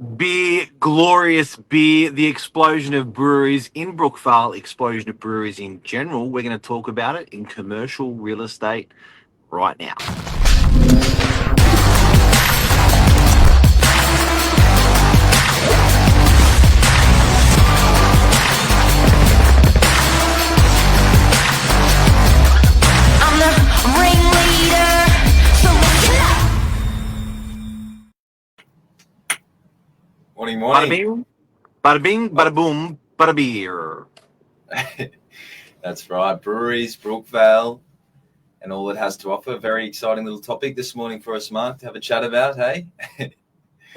Beer, glorious beer, the explosion of breweries in Brookvale, explosion of breweries in general. We're going to talk about it in commercial real estate right now. I'm the ringleader, so listen up. Morning, Bada morning. bing, bada bing, bada boom, bada beer. That's right. Breweries, Brookvale, and all it has to offer. Very exciting little topic this morning for us, Mark, to have a chat about, hey?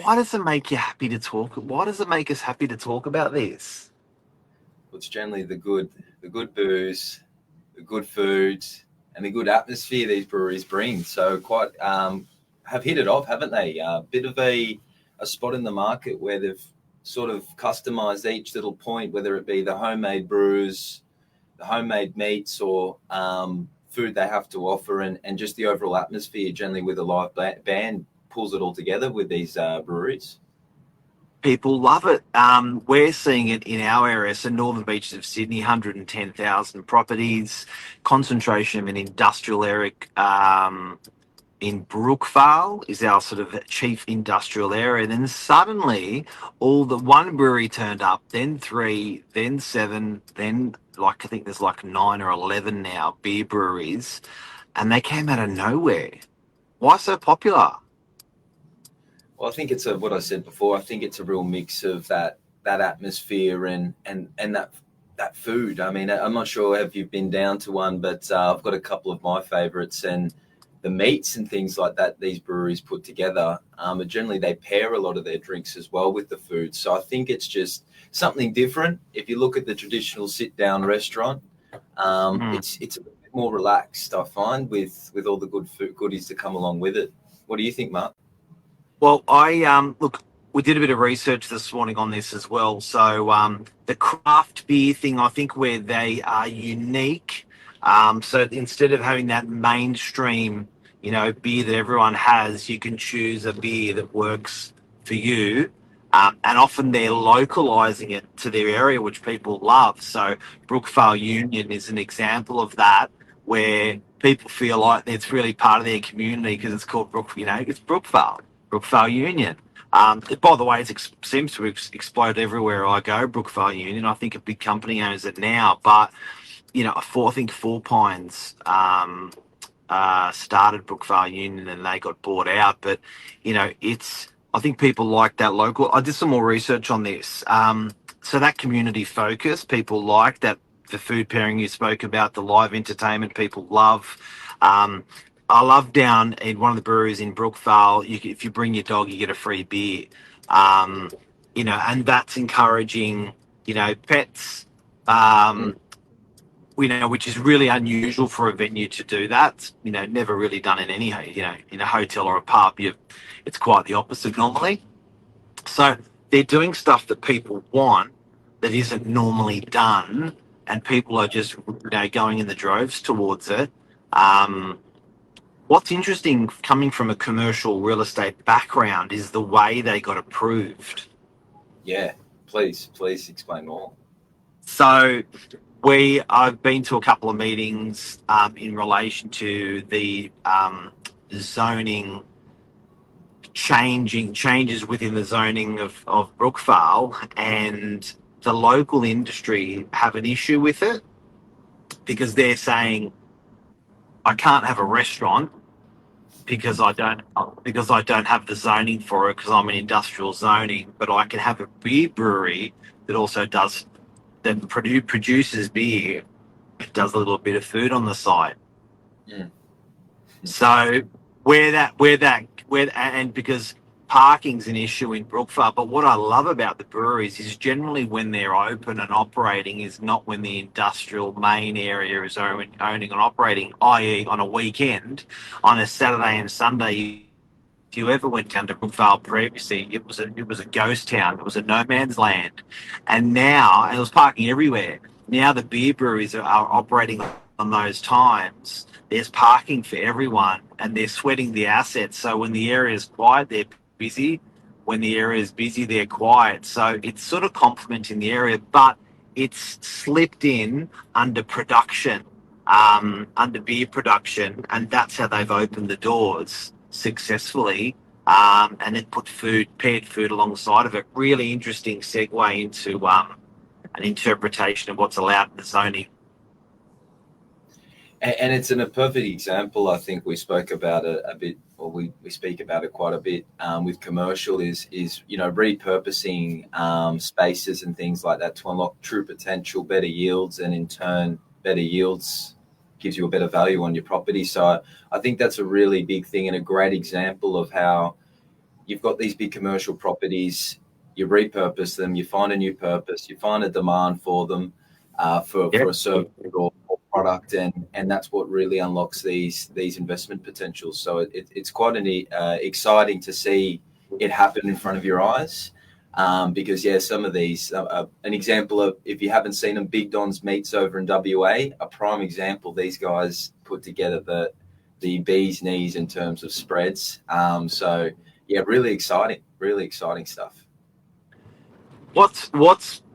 Why does it make you happy to talk? Why does it make us happy to talk about this? Well, it's generally the good booze, the good foods, and the good atmosphere these breweries bring. So quite have hit it off, haven't they? A bit of a spot in the market where they've sort of customized each little point, whether it be the homemade brews, the homemade meats, or food they have to offer, and just the overall atmosphere generally with a live band pulls it all together with these breweries. People love it. We're seeing it in our area. So Northern Beaches of Sydney, 110,000 properties, concentration of an industrial area. In Brookvale is our sort of chief industrial area. And then suddenly, all the one brewery turned up, then three, then seven, then like I think there's like 9 or 11 now beer breweries, and they came out of nowhere. Why so popular? Well, I think it's what I said before. I think it's a real mix of that atmosphere and that food. I mean, I'm not sure if you've been down to one, but I've got a couple of my favourites, and the meats and things like that these breweries put together. But generally, they pair a lot of their drinks as well with the food. So I think it's just something different. If you look at the traditional sit-down restaurant, it's a bit more relaxed, I find, with all the good food goodies that come along with it. What do you think, Mark? Well, I look. We did a bit of research this morning on this as well. So the craft beer thing, I think, where they are unique. So instead of having that mainstream, beer that everyone has, you can choose a beer that works for you. And often they're localizing it to their area, which people love. So Brookvale Union is an example of that, where people feel like it's really part of their community because it's called it's Brookvale Union. By the way, it seems to explode everywhere I go. Brookvale Union. I think a big company owns it now, but I think Four Pines started Brookvale Union and they got bought out. But it's I think people like that local. I did some more research on this. So that community focus, people like that. The food pairing you spoke about, the live entertainment, people love. I love down in one of the breweries in Brookvale. If you bring your dog, you get a free beer. And that's encouraging. Pets. Which is really unusual for a venue to do that. Never really done in any, in a hotel or a pub. It's quite the opposite normally. So they're doing stuff that people want that isn't normally done, and people are just, going in the droves towards it. What's interesting coming from a commercial real estate background is the way they got approved. Yeah, please explain more. So I've been to a couple of meetings in relation to the zoning changes within the zoning of Brookvale, and the local industry have an issue with it because they're saying I can't have a restaurant because I don't have the zoning for it because I'm in industrial zoning, but I can have a beer brewery that also produces beer, does a little bit of food on the side. Mm. So and because parking's an issue in Brookvale, but what I love about the breweries is generally when they're open and operating is not when the industrial main area is owning and operating, i.e. on a weekend, on a Saturday and Sunday. If you ever went down to Brookvale previously, it was a ghost town. It was a no man's land, and there was parking everywhere. Now the beer breweries are operating on those times. There's parking for everyone, and they're sweating the assets. So when the area is quiet, they're busy. when the area is busy, they're quiet. So it's sort of complementing the area, but it's slipped in under production, under beer production, and that's how they've opened the doors successfully. And then put paired food alongside of it. Really interesting segue into an interpretation of what's allowed in the zoning. And it's a perfect example. I think we spoke about it a bit, or we speak about it quite a bit with commercial. Is repurposing spaces and things like that to unlock true potential, better yields, and in turn, better yields gives you a better value on your property. So I think that's a really big thing and a great example of how you've got these big commercial properties, you repurpose them, you find a new purpose, you find a demand for them, for a service or product, and that's what really unlocks these investment potentials. So it's quite exciting to see it happen in front of your eyes, because some of these, an example of, if you haven't seen them, Big Don's Meats over in WA, a prime example. These guys put together the bee's knees in terms of spreads. So really exciting stuff. What's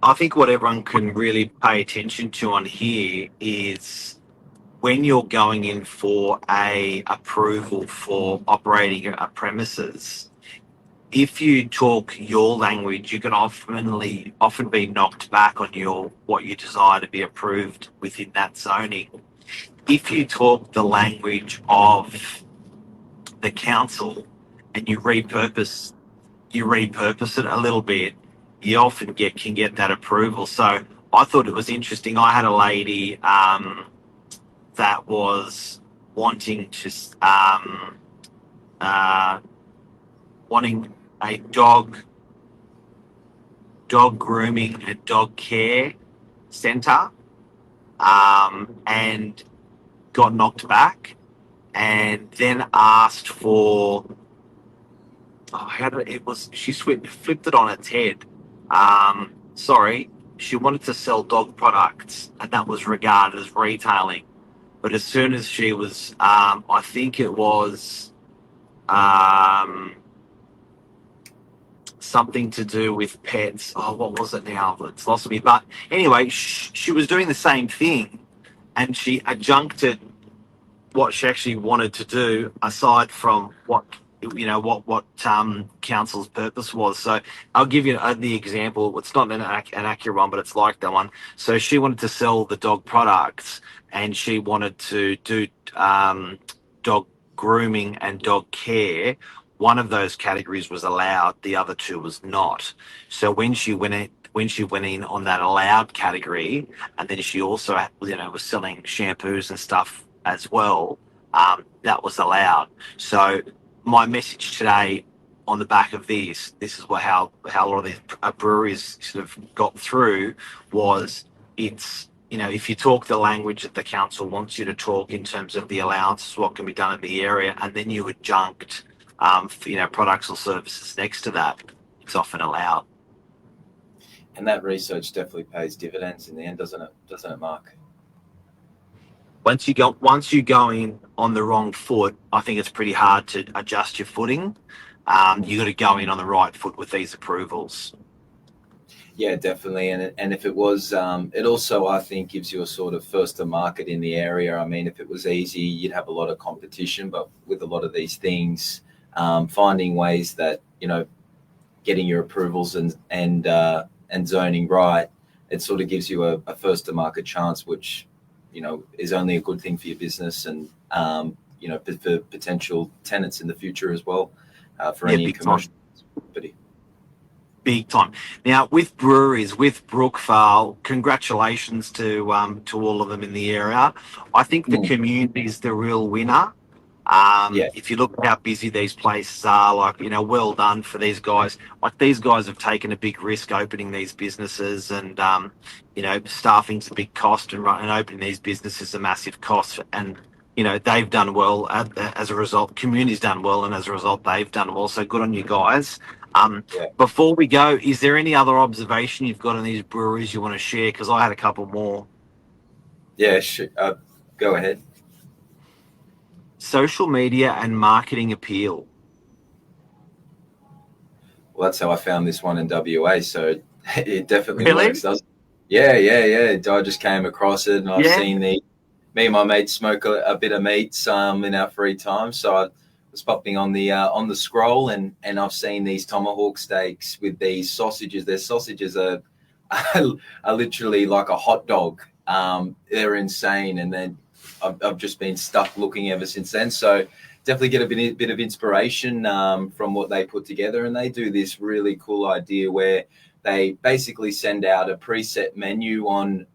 I think what everyone can really pay attention to on here is when you're going in for a approval for operating a premises, if you talk your language, you can often be knocked back on what you desire to be approved within that zoning. If you talk the language of the council and you repurpose it a little bit, you often can get that approval. So I thought it was interesting. I had a lady that was wanting a dog grooming and dog care centre, and got knocked back, and then asked for. She flipped it on its head. She wanted to sell dog products, and that was regarded as retailing. But as soon as she was, I think it was something to do with pets. Oh, what was it now? It's lost me. But anyway, she was doing the same thing, and she adjuncted what she actually wanted to do, aside from what council's purpose was. So I'll give you the example. It's not an accurate one, but it's like that one. So she wanted to sell the dog products, and she wanted to do dog grooming and dog care. One of those categories was allowed, the other two was not. So when she went in on that allowed category, and then she also was selling shampoos and stuff as well, that was allowed. So my message today on the back of this is how a lot of these breweries sort of got through, was if you talk the language that the council wants you to talk in terms of the allowances, what can be done in the area, and then you adjunct products or services next to that, it's often allowed. And that research definitely pays dividends in the end, doesn't it, Mark? Once you go in on the wrong foot, I think it's pretty hard to adjust your footing. You got to go in on the right foot with these approvals. Yeah, definitely. And if it was, it also, I think, gives you a sort of first to market in the area. I mean, if it was easy, you'd have a lot of competition, but with a lot of these things, finding ways that, getting your approvals and zoning right, it sort of gives you a first to market chance, which is only a good thing for your business and, for potential tenants in the future as well, for any commercial property. Big time. Now, with breweries, with Brookvale, congratulations to all of them in the area. I think the community is the real winner. If you look at how busy these places are, well done for these guys. These guys have taken a big risk opening these businesses, and staffing's a big cost, and opening these businesses is a massive cost. And they've done well as a result. Community's done well, and as a result, they've done well. So good on you guys. Before we go, is there any other observation you've got on these breweries you want to share? Because I had a couple more. Yeah, go ahead. Social media and marketing appeal. Well, that's how I found this one in WA. So it definitely Really? works, doesn't it? Yeah. I just came across it, and I've Yeah. seen me and my mates smoke a bit of meat in our free time. So I was popping on the scroll, and I've seen these tomahawk steaks with these sausages. Their sausages are are literally like a hot dog. They're insane, and then I've just been stuck looking ever since then. So definitely get a bit of inspiration from what they put together, and they do this really cool idea where they basically send out a preset menu on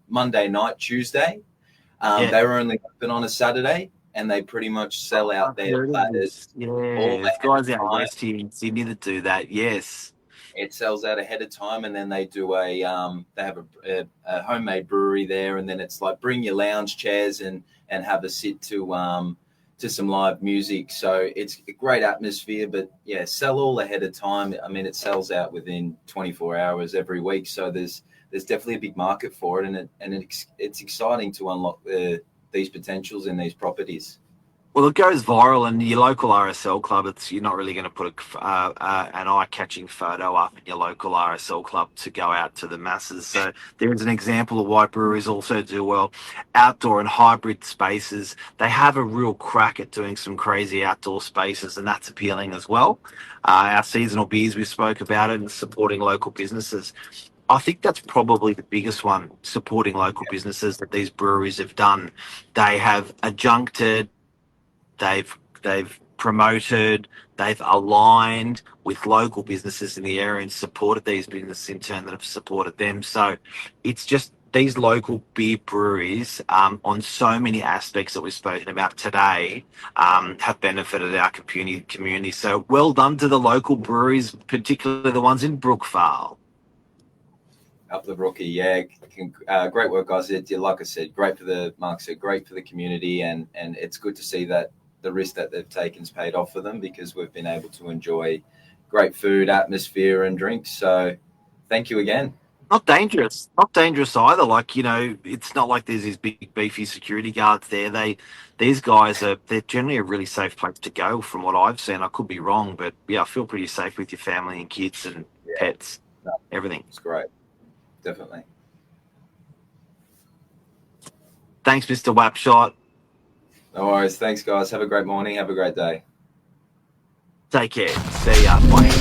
Monday night, Tuesday. Yeah. They were only open on a Saturday, and they pretty much sell out their There it platters. is. Yeah, all there's ahead guys of out time. west here in Sydney that do that. Yes. It sells out ahead of time, and then they do they have a homemade brewery there, and then it's like bring your lounge chairs and have a sit to some live music. So it's a great atmosphere, but yeah, sell all ahead of time. I mean, it sells out within 24 hours every week. So there's definitely a big market for it, and it's exciting to unlock these potentials in these properties. Well, it goes viral, and your local RSL club. You're not really going to put an eye-catching photo up in your local RSL club to go out to the masses. So there is an example of why breweries also do well. Outdoor and hybrid spaces. They have a real crack at doing some crazy outdoor spaces, and that's appealing as well. Our seasonal beers, we spoke about it, and supporting local businesses. I think that's probably the biggest one, supporting local businesses that these breweries have done. They have adjuncted. They've promoted, they've aligned with local businesses in the area and supported these businesses in turn that have supported them. So it's just these local beer breweries on so many aspects that we've spoken about today have benefited our community. So well done to the local breweries, particularly the ones in Brookvale. Up the rookie, yeah. Great work, guys. Like I said, great for the community, and it's good to see that the risk that they've taken's paid off for them, because we've been able to enjoy great food, atmosphere, and drinks. So thank you again. Not dangerous either. Like, it's not like there's these big beefy security guards there. These guys they're generally a really safe place to go from what I've seen. I could be wrong, but yeah, I feel pretty safe with your family and kids and pets, everything. It's great. Definitely. Thanks, Mr. Wapshot. No worries. Thanks, guys. Have a great morning. Have a great day. Take care. See ya. Bye.